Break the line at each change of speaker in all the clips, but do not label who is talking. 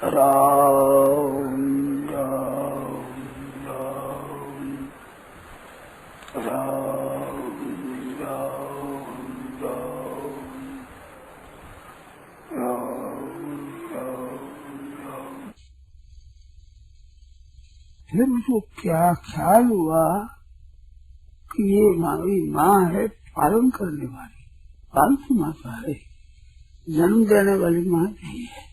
राम राम राम राम राम राम। फिर उसको क्या ख्याल हुआ कि ये हमारी माँ है, पालन करने वाली, पालतू माता है, जन्म देने वाली माँ नहीं है।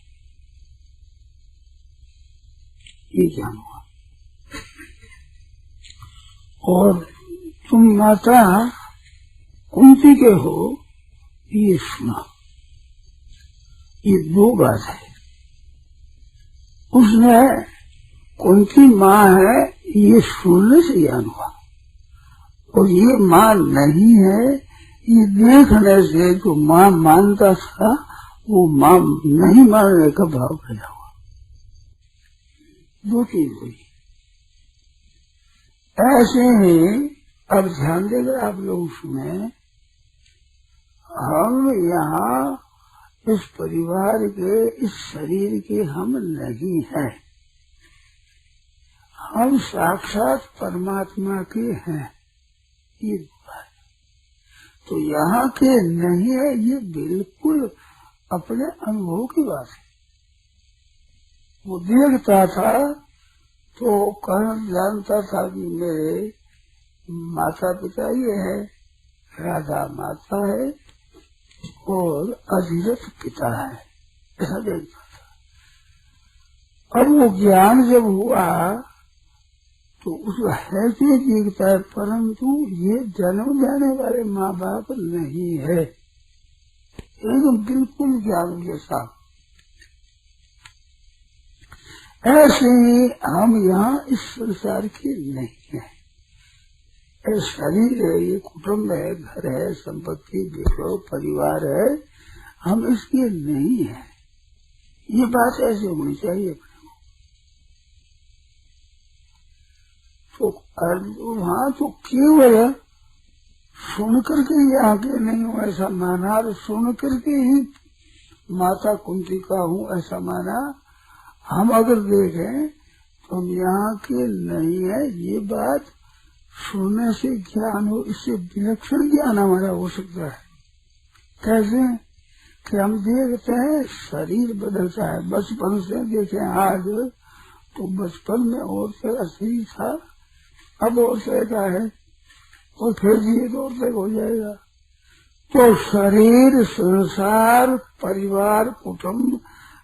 ये ज्ञान हुआ। और तुम माता कुंती के हो, ये सुना। ये दो बात है। उसने कुंती माँ है ये सुनने से ज्ञान हुआ, और ये माँ नहीं है ये देखने से जो माँ मानता था वो माँ नहीं मानने का भाव पैदा हुआ। दो चीज हुई। ऐसे ही अब ध्यान देकर आप लोग सुने, हम यहाँ इस परिवार के, इस शरीर के हम नहीं हैं, हम साक्षात परमात्मा के हैं। ये बात तो यहाँ के नहीं है, ये बिल्कुल अपने अनुभव की बात है। वो देखता था तो कर्ण जानता था कि मेरे माता पिता ये है, राधा माता है और अधिरथ पिता है, ऐसा देखता था। अब वो ज्ञान जब हुआ तो उसको है कि दिखता है, परंतु ये जन्म देने वाले माँ बाप नहीं है, एकदम बिल्कुल ज्ञान के साथ। ऐसे ही हम यहाँ इस संसार के नहीं है। ये शरीर है, ये कुटुंब है, घर है, संपत्ति, विभव, परिवार है, हम इसके नहीं है। ये बात ऐसे होनी चाहिए अपने को। तो वहाँ तो केवल सुन करके ही आगे नहीं हूँ ऐसा माना, और सुन करके ही माता कुंती का हूँ ऐसा माना। हम अगर देखें तो हम यहाँ के नहीं है, ये बात सुनने से ज्ञान हो, इससे विलक्षण ज्ञान हमारा हो सकता है। कैसे कि हम देखते हैं शरीर बदलता है, बचपन से देखें आज तो बचपन में और तरह शरीर था, अब और तरह का है, और फिर धीरे और तरह हो जाएगा। तो शरीर, संसार, परिवार, कुटुंब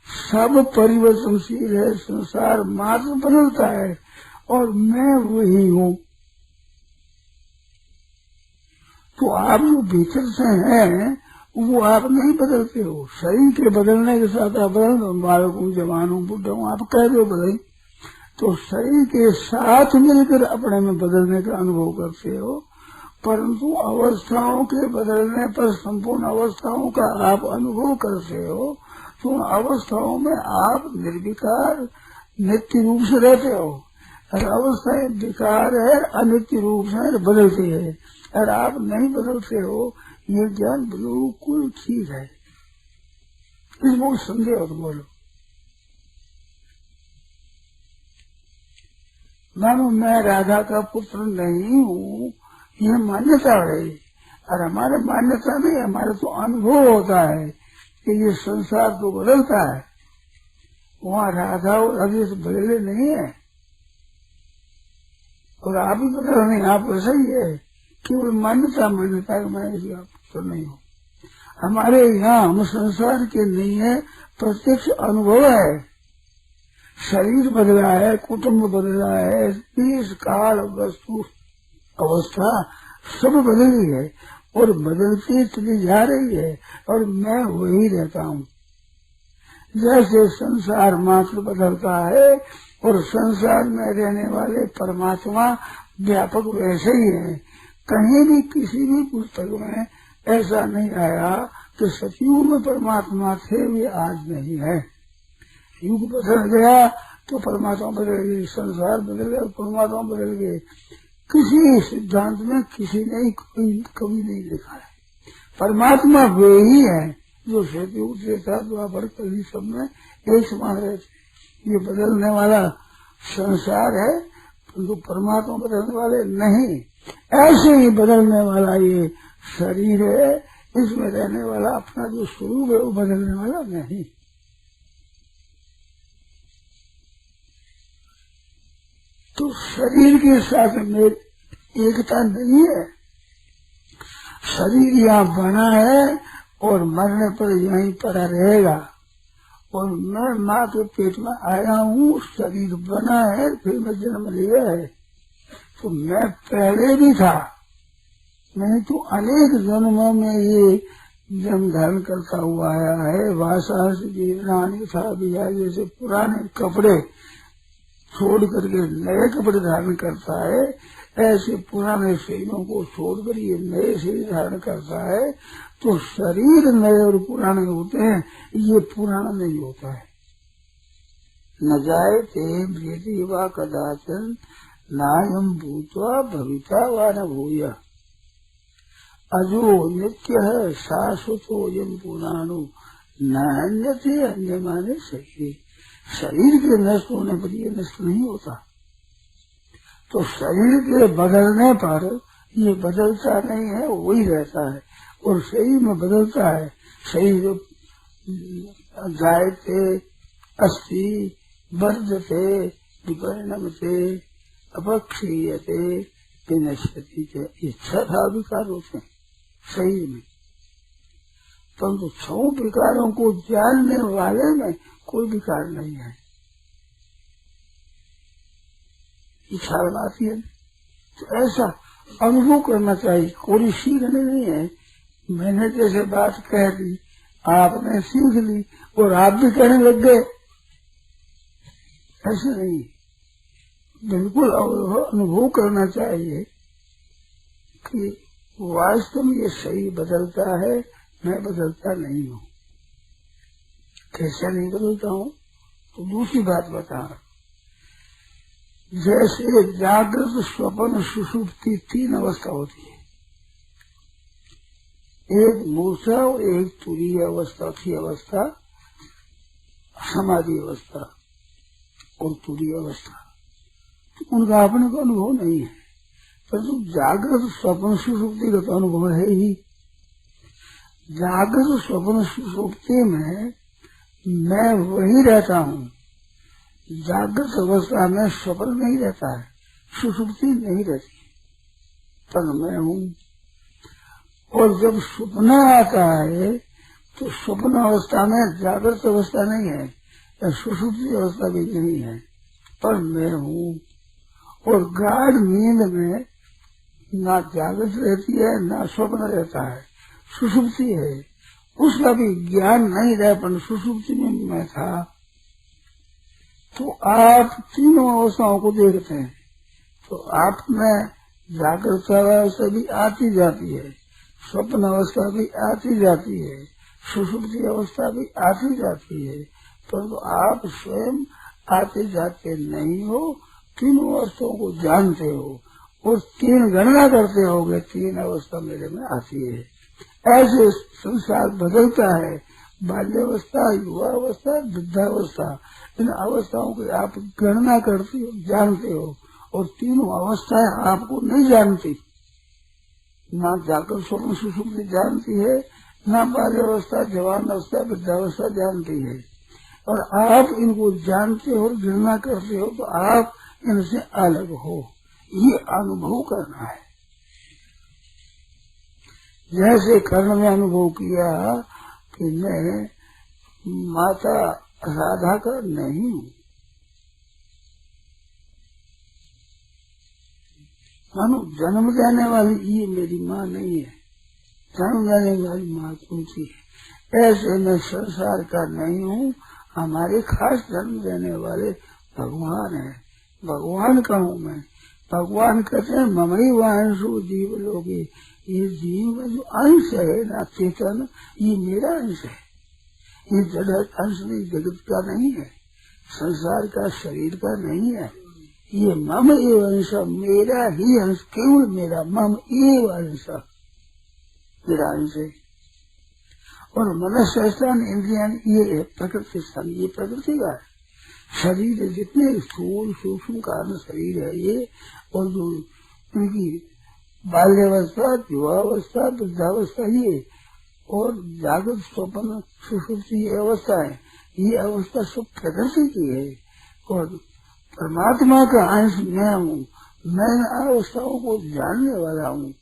सब परिवर्तनशील है, संसार मात्र बदलता है और मैं वही हूँ। तो आप जो भीतर से हैं वो आप नहीं बदलते हो। शरीर के बदलने के साथ आप बदल दो, बालक हूँ, जवान हूँ, बुढ़ा हूँ, आप कह दो बदल, तो शरीर के साथ मिलकर अपने में बदलने का अनुभव करते हो। परंतु अवस्थाओं के बदलने पर संपूर्ण अवस्थाओं का आप अनुभव करते हो, तो उन अवस्थाओं में आप निर्विकार नित्य रूप से रहते हो। और अवस्थाएं विकार है, अनित्य रूप से बदलती है, और आप नहीं बदलते हो। ये ज्ञान बिल्कुल ठीक है, इसमें संदेह हो तो बोलो। मानो मैं राधा का पुत्र नहीं हूँ, ये मान्यता है, और हमारे मान्यता नहीं, हमारा तो अनुभव होता है कि ये संसार तो बदलता है। वहाँ राधा और अधिरथ बदले नहीं है, और आप ही बदल नहीं, आप वैसा ही है, केवल मान्यता है कि मैं इसी आप तो नहीं हूँ। हमारे यहाँ हम संसार के नहीं है, प्रत्यक्ष अनुभव है। शरीर बदला है, कुटुंब बदला है, देश, काल, वस्तु, अवस्था सब बदली है, और बदलती चली जा रही है, और मैं वही रहता हूँ। जैसे संसार मात्र बदलता है और संसार में रहने वाले परमात्मा व्यापक वैसे ही है। कहीं भी किसी भी पुस्तक में ऐसा नहीं आया कि सतयुग में परमात्मा थे, वे आज नहीं है। युग बदल गया तो परमात्मा बदल गई, संसार बदल गया, परमात्मा बदल गए। किसी सिद्धांत में किसी ने कभी नहीं लिखा है। परमात्मा वे ही है जो सतयुग से था, द्वापर कभी सब में एक समान रहते। ये बदलने वाला संसार है, परंतु परमात्मा बदलने वाले नहीं। ऐसे ही बदलने वाला ये शरीर है, इसमें रहने वाला अपना जो स्वरूप है वो बदलने वाला नहीं। तो शरीर के साथ में एकता नहीं है। शरीर यहाँ बना है और मरने पर यहीं पड़ा रहेगा। और मैं माँ के पेट में आया हूँ, शरीर बना है, फिर मैं जन्म लिया है, तो मैं पहले भी था, नहीं तो अनेक जन्मों में ये जन्म धारण करता हुआ आया है। वासा से जीवनानी था बिया, जैसे पुराने कपड़े छोड़ करके नए कपड़े धारण करता है, ऐसे पुराने शरीरों को छोड़कर ये नए शरीर धारण करता है। तो शरीर नए और पुराने होते हैं, ये पुराना नहीं होता है। न जाए थे मृति वा कदाचन नायम भूतवा भविता वा न भूया अजो नित्य है शाश्वतो यम पुराणो न थे अन्य माने सही। शरीर के नष्ट होने पर ये नष्ट नहीं होता। तो शरीर के बदलने पर ये बदलता नहीं है, वही रहता है। और शरीर में बदलता है। शरीर जायते अस्थि वर्धते विपरिणमते अपक्षीयते विनश्यति, ये 6 विकार होते हैं शरीर में। परंतु 6 विकारों को जानने वाले में कोई विकार नहीं है। इच्छा आती है तो ऐसा अनुभव करना चाहिए, कोई सीखने नहीं है। मैंने जैसे बात कह दी, आपने सीख ली और आप भी कहने लग गए, ऐसे नहीं। बिल्कुल अनुभव करना चाहिए कि वास्तव में ये सही बदलता है, मैं बदलता नहीं हूँ। कैसे नहीं बदलता हूँ? तो दूसरी बात बता, जैसे जागृत स्वप्न सुषुप्ति 3 अवस्था होती है, एक मूर्छा और एक तुरीय अवस्था की अवस्था, समाधि अवस्था और तुरीय अवस्था। तो उनका अपने को अनुभव नहीं है, परंतु जागृत स्वप्न सुषुप्ति का तो अनुभव है ही। जागृत स्वप्न सुषुप्ति में मैं वही रहता हूँ। जागृत अवस्था में स्वप्न नहीं रहता है, सुषुप्ति नहीं रहती, पर मैं हूँ। और जब सपना आता है तो स्वप्न अवस्था में जागृत अवस्था नहीं है या सुषुप्ति अवस्था भी नहीं है, पर मैं हूँ। और गाढ़ नींद में ना जागृत रहती है ना स्वप्न रहता है, सुषुप्ति है, उसका भी ज्ञान नहीं रहा, पर सुषुप्ति में मैं था। तो आप तीनों अवस्थाओं को देखते हैं, तो आप में जागृत अवस्था भी आती जाती है, स्वप्न अवस्था भी आती जाती है, सुषुप्ति अवस्था भी आती जाती है, परंतु आप स्वयं आते जाते नहीं हो, तीनों अवस्थाओं को जानते हो और 3 गणना करते होगे, 3 अवस्था मेरे में आती है। ऐसे संसार बदलता है, बाल्यावस्था, युवावस्था, वृद्धावस्था, इन अवस्थाओं की आप गणना करते हो, जानते हो, और तीनों अवस्थाएं आपको नहीं जानती। ना जाकर स्वप्न सुषुप्ति जानती है, ना बाल्यावस्था, जवान अवस्था, वृद्धावस्था जानती है, और आप इनको जानते हो, गणना करते हो, तो आप इनसे अलग हो। ये अनुभव करना है। जैसे कर्ण में अनुभव किया कि मैं माता राधा का नहीं हूँ, मानो जन्म देने वाली ये मेरी माँ नहीं है, जन्म देने वाली माँ उनकी है। ऐसे मैं संसार का नहीं हूँ, हमारे खास जन्म देने वाले भगवान है, भगवान का हूँ मैं। भगवान कहते हैं ममई वांशु जीव लोगे, ये जीव का जो अंश है ना, चेतन, ये मेरा अंश है, ये जड़ अंश नहीं, जगत का नहीं है, संसार का, शरीर का नहीं है। ये मम एव अंश, मेरा ही अंश, केवल मेरा, मम एव अंश, मेरा अंश है। और मनस्सन इंद्रिया ये प्रकृति स्थान, ये प्रकृति का है। शरीर जितने स्थूल सूक्ष्म कारण शरीर है ये, और जो इनकी बाल्यावस्था, युवावस्था, वृद्धावस्था ये, और जागृत स्वप्न सुषुप्ति ये अवस्था है, ये अवस्था सब प्रकृति की है। और परमात्मा का अंश मैं हूँ, मैं अवस्थाओं को जानने वाला हूँ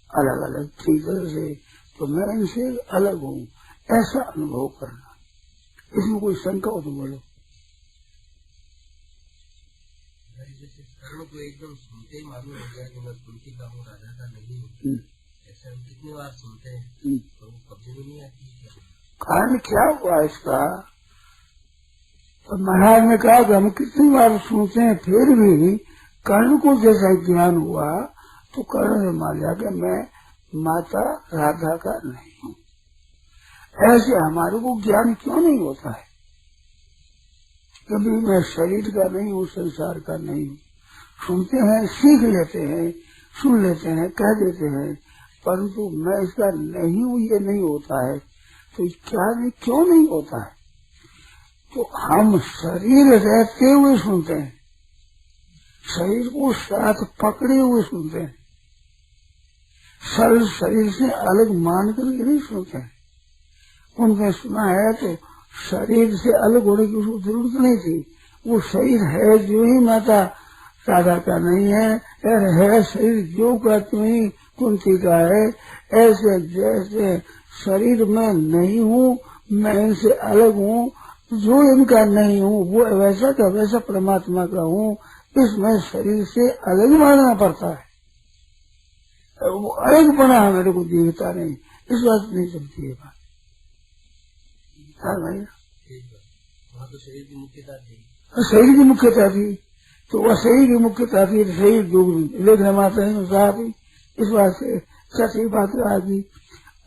अलग अलग तरीके से, तो मैं इनसे अलग हूँ, ऐसा अनुभव करना। इसमें कोई शंका हो तो बोलो।
को एकदम सुनते ही मालूम हो गया कि मैं तुलसी का हूँ, राधा का नहीं हूँ, ऐसा हम कितनी बार सुनते हैं तो वो कब्जे में नहीं आती है।
कारण क्या हुआ इसका? तो महाराज ने कहा कि हम कितनी बार सुनते हैं, फिर भी कर्ण को जैसा ज्ञान हुआ तो कर्ण ने मान लिया कि मैं माता राधा का नहीं हूँ। ऐसे हमारे को ज्ञान क्यों नहीं होता है? कभी मैं शरीर का नहीं हूँ, संसार का नहीं हूँ। सुनते हैं, सीख लेते हैं, सुन लेते हैं, कह देते हैं, परंतु मैं इसका नहीं हूँ ये नहीं होता है। तो क्या नहीं, क्यों नहीं होता है? तो हम शरीर रहते हुए सुनते हैं, शरीर को साथ पकड़े हुए सुनते हैं, शरीर से अलग मान कर नहीं सुनते हैं। उनने सुना है तो शरीर से अलग होने की उसको जरूरत नहीं थी, वो शरीर है जो ही माता राधा का नहीं है शरीर जो का त्यों ही कुंती का है। ऐसे जैसे शरीर में नहीं हूँ, मैं इनसे अलग हूँ, जो इनका नहीं हूँ वो वैसा का वैसा परमात्मा का हूँ, इसमें शरीर से अलग मानना पड़ता है। वो अलग बना मेरे को दिखता नहीं, इस बात नहीं चलती है बात। हाँ भाई,
वहाँ तो शरीर की मुख्यता थी,
शरीर की मुख्यता थी, तो वह शरीर की मुख्यता थी, शरीर जो लेखना माता है साहब, इस बात से सच्ची बात आ गई।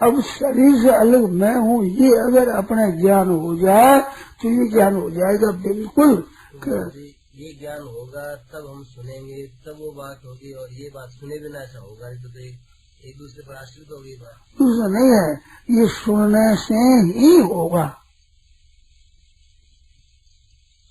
अब शरीर से अलग मैं हूँ ये अगर अपना ज्ञान हो जाए तो ये ज्ञान हो जाएगा बिल्कुल।
तो ये ज्ञान होगा तब हम सुनेंगे, तब वो बात होगी, और ये बात सुने बिना ऐसा होगा तो एक दूसरे पर आश्रित होगी बात।
दूसरा नहीं है, ये सुनने से ही होगा।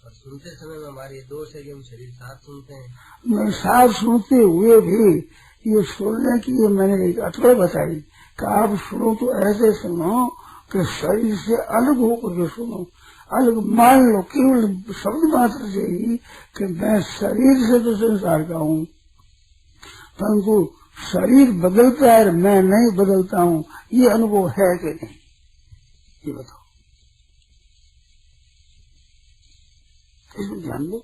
और सुनते समय में हमारे दोष है कि हम शरीर साथ सुनते हैं।
मैं साथ सुनते हुए भी ये सुनने की ये मैंने एक अटकल बताई कि आप सुनो तो ऐसे सुनो कि शरीर से अलग होकर के सुनो। अलग मान लो केवल शब्द मात्र से ही कि मैं शरीर से तो संसार का हूँ, परंतु शरीर बदलता है, मैं नहीं बदलता हूँ, ये अनुभव है कि नहीं, ये बताओ। इसमें ध्यान दो।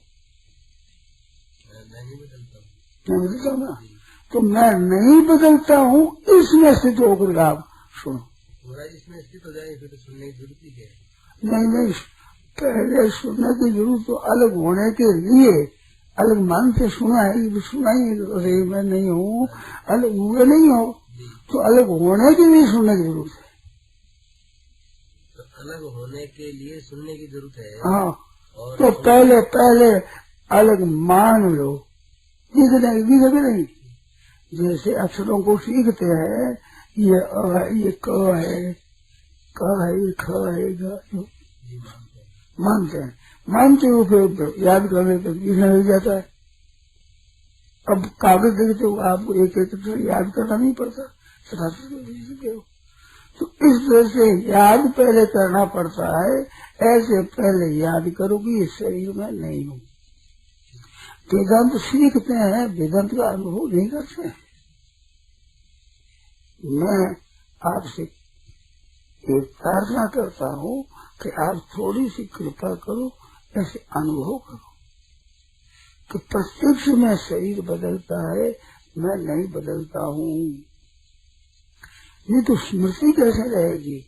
मैं नहीं बदलता हूँ,
मैं बदलता हूँ ना, तो मैं नहीं बदलता हूँ इसमें स्थित होकर आप सुनो।
पूरा इसमें स्थित हो जाए फिर तो सुनने की जरूरत ही है।
नहीं, पहले सुनने की जरूरत तो अलग होने के लिए, अलग मन से सुना है, अरे मैं नहीं हूँ, अलग हुए नहीं हो तो अलग होने के लिए सुनने की जरूरत है।
तो अलग होने के लिए सुनने की जरूरत है।
हाँ,
और
तो पहले अलग मान लो, दिखे नहीं। जैसे अक्षरों को सीखते हैं, ये अ है, ये क है, क है, ये ख है, ग मानते हैं, मानते हो फिर याद करने तक लिखना हो जाता है। अब कागज देखते हो आपको एक अक्षर याद करना नहीं पड़ता, तो इस तरह से याद पहले करना पड़ता है। ऐसे पहले याद करो कि ये शरीर में नहीं हूँ। वेदांत सीखते हैं, वेदांत का अनुभव नहीं करते हैं। मैं आपसे एक प्रार्थना करता हूँ कि आप थोड़ी सी कृपा करो, ऐसे अनुभव करो कि प्रत्यक्ष में शरीर बदलता है, मैं नहीं बदलता हूँ। ये तो स्मृति कैसे रहेगी?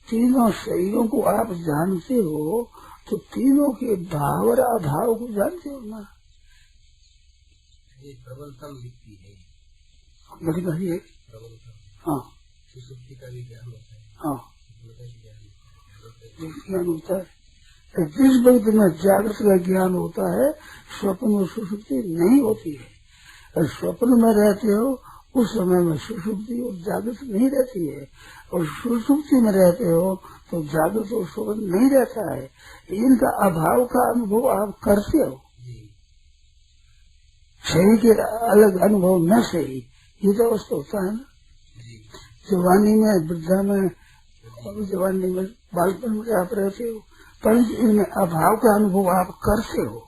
तीनों शरीरों को आप जानते हो तो तीनों के भाव और अभाव को जानते हो ना।
ये प्रबलतम युक्ति है,
है
प्रबलतम।
हाँ,
सुसुप्ति का भी ज्ञान होता है।
हाँ,
ज्ञान
होता है। जिस वक्त में जागृत का ज्ञान होता है, स्वप्न और सुसुप्ति नहीं होती है। और स्वप्न में रहते हो उस समय में सुषुप्ति और जागृत नहीं रहती है, और सुषुप्ति में रहते हो तो जागृत और स्वप्न नहीं रहता है। इनका अभाव का अनुभव आप करते हो, शरीर के अलग अनुभव न सही, ये तो अवस्था होता है ना। जवानी में, वृद्धा में, जवानी में, बालपन में आप रहते हो, परंतु इनमें अभाव का अनुभव आप करते हो।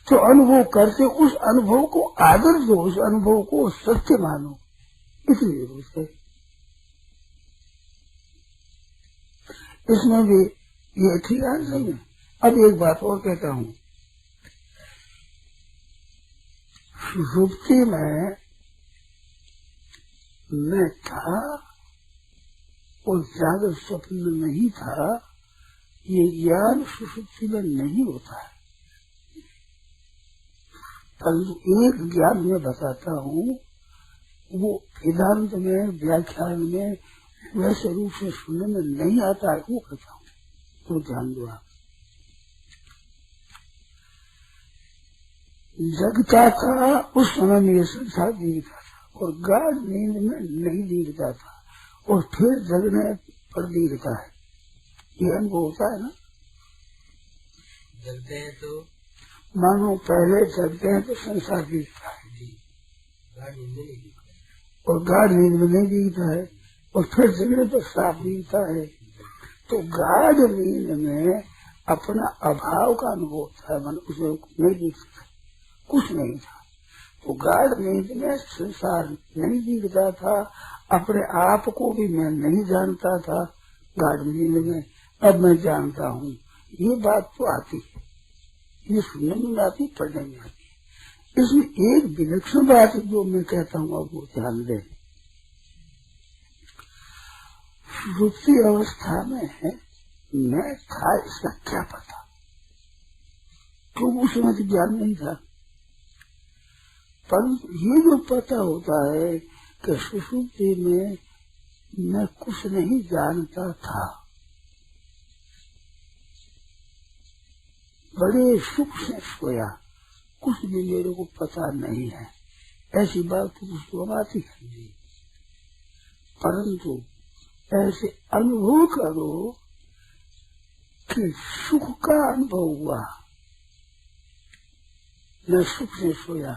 तो अनुभव करते, उस अनुभव को आदर दो, उस अनुभव को सत्य मानो, इतनी जरूरत है। इसमें भी ये ठीक आंसर है। अब एक बात और कहता हूँ, सुषुप्ति में मैं था और जागृत स्वप्न में नहीं था, ये ज्ञान सुषुप्ति में नहीं होता है। परंतु एक ज्ञान में बताता हूँ, वो वेदांत में, व्याख्यान में वैसे रूप से सुनने में नहीं आता है, वो कहता हूँ, तो ध्यान दो आप। जगता था उस समय में ये संसार दिखता था और गाढ़ नींद में नहीं दिखता था, और फिर जगने पर दिखता है। ये अनुभव होता है ना।
जगते हैं तो
मानो पहले जगते हैं तो संसार दिखता है, और गाढ़ नींद में नहीं दिखता है, और फिर जगने पर साफ दिखता है। तो गाढ़ नींद में अपना अभाव का अनुभव होता है, मन उसमें नहीं दिखता, कुछ नहीं था। तो गाढ़ नींद में संसार नहीं दिखता था, अपने आप को भी मैं नहीं जानता था गाढ़ नींद में, अब मैं जानता हूँ। ये बात तो आती है, ये सुनने में आती, पढ़ने में आती। इसमें एक विलक्षण बात जो मैं कहता हूँ, आप वो ध्यान दें। सुषुप्ति अवस्था में है मैं था, इसका क्या पता, क्यों उस समय तो ज्ञान नहीं था। पर ये जो पता होता है कि सुषुप्ति में मैं कुछ नहीं जानता था, बड़े सुख से सोया, कुछ भी मेरे को पता नहीं है, ऐसी बात तो पुस्तकों में आती है। परंतु ऐसे अनुभव करो कि सुख का अनुभव हुआ, मैं सुख से सोया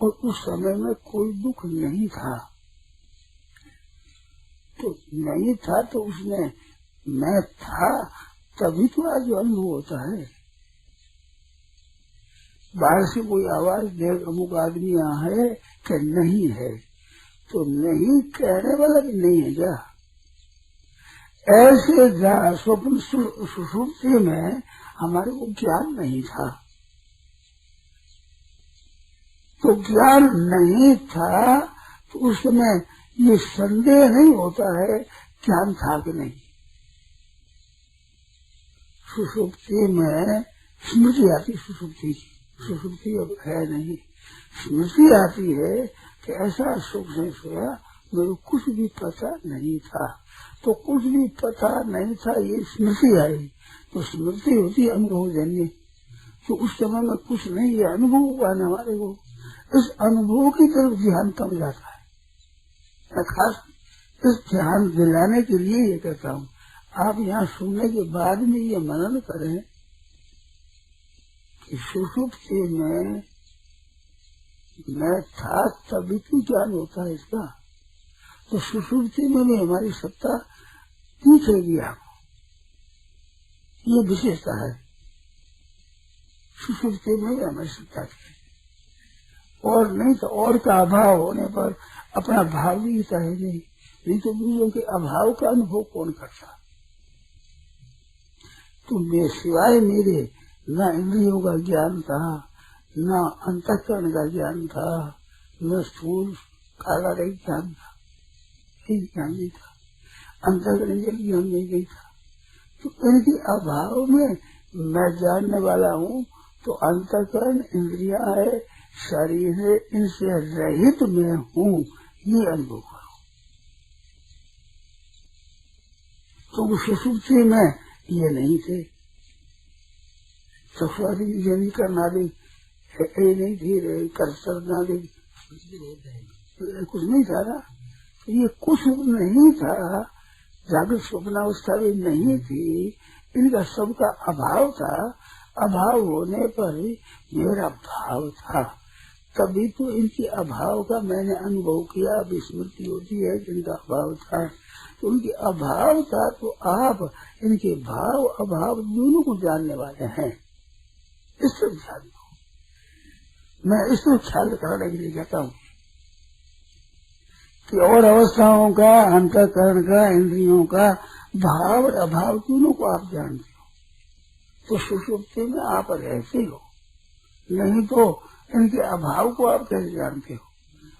और उस समय में कोई दुख नहीं था। तो नहीं था तो उसमें मैं था, तभी तो आज अनुभव होता है। बाहर से कोई आवाज दे, अमुक आदमी यहाँ है कि नहीं है, तो नहीं कहने वाला भी नहीं है क्या? ऐसे स्वप्न सुषुप्ति में हमारे को ज्ञान नहीं था, तो ज्ञान नहीं था तो उस समय ये संदेह नहीं होता है ज्ञान था कि नहीं। सुषुप्ति में स्मृति आती, सुषुप्ति अब है नहीं, स्मृति आती है कि ऐसा सुख से सोया, मेरे कुछ भी पता नहीं था। तो कुछ भी पता नहीं था, ये स्मृति आई, तो स्मृति होती अनुभव जन्य। तो उस समय में कुछ नहीं है, अनुभव हुआ न हमारे को, इस अनुभव की तरफ ध्यान कम जाता है। खास इस ध्यान दिलाने के लिए ये कहता हूँ, आप यहाँ सुनने के बाद में ये मनन करें कि सुषुप्ति में मैं था, तभी तो ज्ञान होता है इसका। तो सुषुप्ति में भी हमारी सत्ता दिखेगी आपको, ये विशेषता है। सुषुप्ति में भी हमारी सत्ता है, और नहीं तो और का अभाव होने पर अपना भाव भी दिखता है नहीं तो दूसरों के अभाव का अनुभव कौन करता। तो मैं सिवाय मेरे न इंद्रियों का ज्ञान था, न अंतःकरण का ज्ञान था, न स्थूल काला का ज्ञान था, ज्ञान नहीं था, अंतःकरण का ज्ञान नहीं था। तो इनके अभाव में मैं जानने वाला हूँ, तो अंतःकरण इंद्रिया है, शरीर है, इनसे रहित मैं हूँ, ये अनुभव करो। तो सुषुप्ति में ये नहीं थे, चक्षुरादि नादि नहीं थी, कर्सर नादि
कुछ भी नहीं था,
कुछ नहीं था ना। तो ये कुछ नहीं था, जागृत स्वप्नावस्था भी नहीं थी, इनका सबका अभाव था। अभाव होने पर मेरा भाव था, तभी तो इनके अभाव का मैंने अनुभव किया। विस्मृति होती है कि इनका अभाव था, तो उनके अभाव था, तो आप इनके भाव अभाव दोनों को जानने वाले हैं। इस पर ध्यान दो। मैं इस पर ख्याल करने के लिए कहता हूँ कि और अवस्थाओं का, अंतःकरण का, इंद्रियों का भाव और अभाव दोनों को आप जानते हो, तो सुषुप्ति में आप रहते हो। नहीं तो इनके अभाव को आप कैसे जानते हो?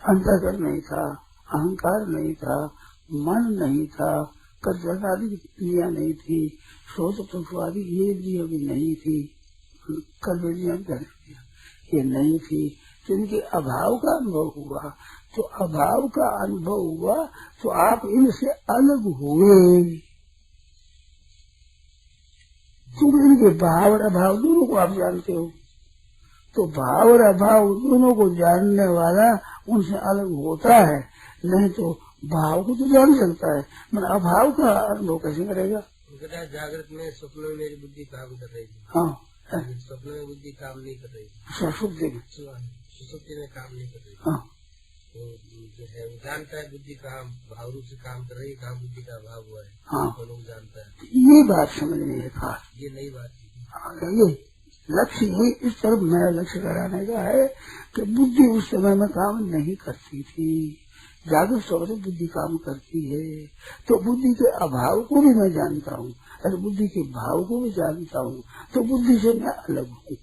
अंतःकरण नहीं था, अहंकार नहीं था, मन नहीं था, कर्तव्य आदि क्रिया नहीं थी, सोच आदि ये भी नहीं थी, कर्म ये नहीं थी, तो इनके अभाव का अनुभव हुआ। तो अभाव का अनुभव हुआ तो आप इनसे अलग हुए, क्योंकि इनके भाव और अभाव दोनों को आप जानते हो। तो भाव और अभाव दोनों को जानने वाला उनसे अलग होता है, नहीं तो भाव को तो जान सकता है, मगर अभाव का अनुभव कैसे करेगा?
जागृत में, स्वप्न में मेरी बुद्धि काम कर रही थी।
हाँ,
स्वप्न में बुद्धि काम नहीं कर रही थी, सुसुप्ति में काम नहीं कर रही थी।
हाँ,
तो जो है वो जानता है बुद्धि कहाँ भाव रूप से काम कर रही है, कहाँ बुद्धि का अभाव हुआ है।
हाँ,
तो लोग जानता है।
ये बात समझने है खास,
ये नई बात थी।
ये लक्ष्य ही इस तरफ मेरा लक्ष्य कराने का है कि बुद्धि उस समय में काम नहीं करती थी, जागृत स्वप्न बुद्धि काम करती है। तो बुद्धि के अभाव को भी मैं जानता हूँ और बुद्धि के भाव को भी जानता हूँ, तो बुद्धि से मैं अलग हूँ।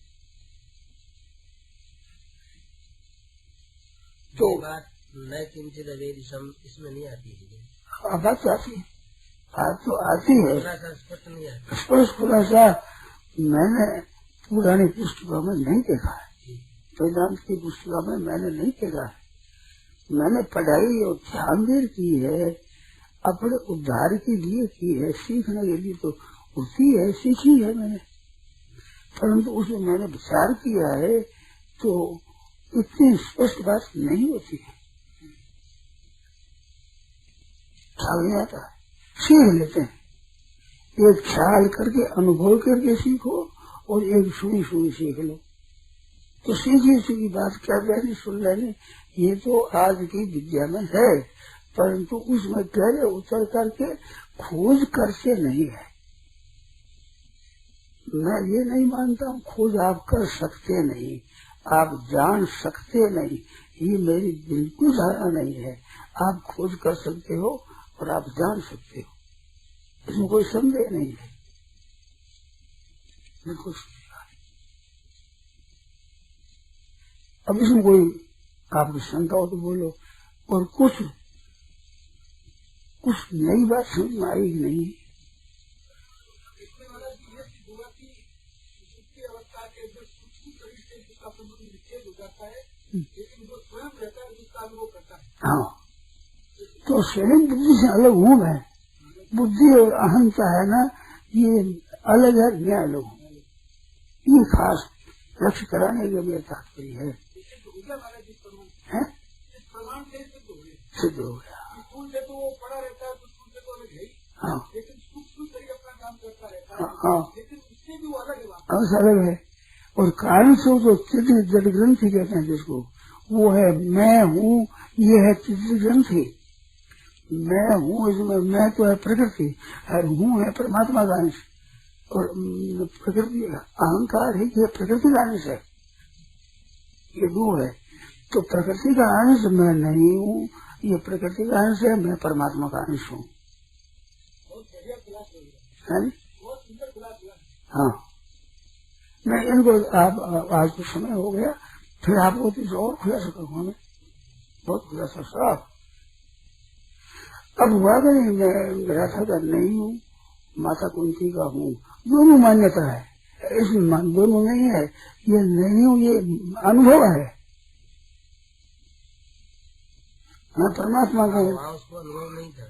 तो बात न किंचित अवेदिशम इसमें नहीं आती है।
बात आती है, बात तो आती है,
स्पष्ट नहीं आती।
स्पष्ट खुलासा मैंने पुरानी पुस्तकों में नहीं देखा है, वेदांत की पुस्तकों में मैंने नहीं देखा है। मैंने पढ़ाई और ध्यान देर की है, अपने उद्धार के लिए की है, सीखने के लिए तो होती है, सीखी है मैंने, परंतु उसमें मैंने विचार किया है तो इतनी स्पष्ट बात नहीं होती है। ख्याल नहीं आता, सीख लेते हैं, एक ख्याल करके अनुभव करके सीखो और एक सुनी सुनी सीख लो। तो सीखी सीखी बात क्या लेनी, सुन लेनी, ये तो आज की विद्या में है, परंतु उसमें गहरे उतर करके खोज करके नहीं है। मैं ये नहीं मानता हूँ खोज आप कर सकते नहीं, आप जान सकते नहीं, ये मेरी बिल्कुल धारणा नहीं है। आप खोज कर सकते हो और आप जान सकते हो, इसमें कोई संदेह नहीं है, बिल्कुल। अब इसमें कोई आपकी शंका हो तो बोलो। और कुछ नई बात समझ में आई नहीं। हाँ, तो स्वयं बुद्धि से अलग हूँ मैं, बुद्धि और अहंता है ना, ये अलग है, मैं अलग हूँ। ये खास लक्ष्य कराने के लिए तात्पर्य है। सिद्ध हो गया। तो वो पड़ा रहता है, से तो अलग है, हाँ, लेकिन सूक्ष्म शरीर अपना काम करता रहता है, हाँ, लेकिन उससे भी वो अलग है, अलग है। और कारण से जो चित्र जड़ ग्रंथि कहते हैं जिसको, वो है मैं हूँ, ये है चित्र ग्रंथि। मैं हूँ, इसमें मैं तो है प्रकृति और हूँ है परमात्मा का अंश, और प्रकृति अहंकार है, ये प्रकृति का अंश है, ये दो है। तो प्रकृति का अंश मैं नहीं हूँ, ये प्रकृति का अंश है, मैं परमात्मा का अंश हूँ। हाँ, मैं इनको आप आज तो समय हो गया, फिर आपको कुछ और खुलासा करूँगा मैं, बहुत खुलासा साफ। अब हुआ कि नहीं, मैं राधा का नहीं हूँ, माता कुंती का हूँ, दोनों मान्यता है, इसमें दोनों नहीं है, ये नहीं हूँ, ये अनुभव है। मैं परमात्मा का हूँ,
उसको अनुभव नहीं था,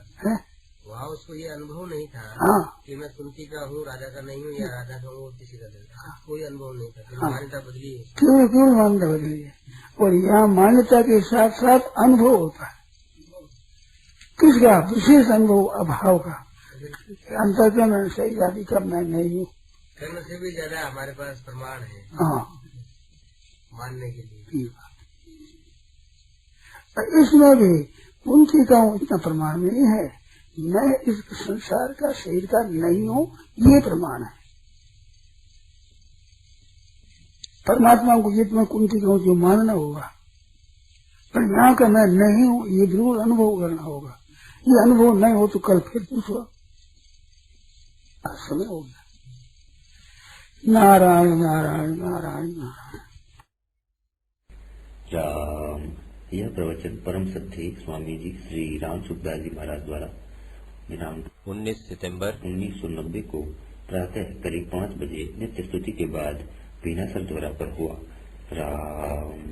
वहाँ उसको ये अनुभव नहीं था
हाँ
कि मैं कुंती का हूँ, राजा का नहीं हूँ, या राजा का हूँ किसी का नहीं, कोई अनुभव नहीं था।
हाँ।
मान्यता बदली है।
केवल मान्यता बदली है। और यहाँ मान्यता के साथ साथ अनुभव होता है। किसका? विशेष अनुभव अभाव का। अंतर्जन सही जाति का मैं नहीं हूँ।
कर्म से भी ज्यादा हमारे पास प्रमाण है
हाँ
मानने के लिए।
इसमें भी कुंती का हूँ इतना प्रमाण नहीं है। मैं इस संसार का शरीर का नहीं हूँ, ये प्रमाण है। परमात्मा को जितना कुंती का हूँ जो मानना होगा, पर यहाँ का मैं नहीं हूँ ये बिल्कुल अनुभव करना होगा। ये अनुभव नहीं हो तो कल फिर पूछो, समय हो गया। नारायण नारायण नारायण नारायण।
राम। यह प्रवचन परम सत्य स्वामी जी श्री राम सुखदास जी महाराज द्वारा दिनांक 19 सितंबर 1990 को प्रातः करीब 5 बजे नित्य स्तुति के बाद बीनासर द्वारा पर हुआ। राम।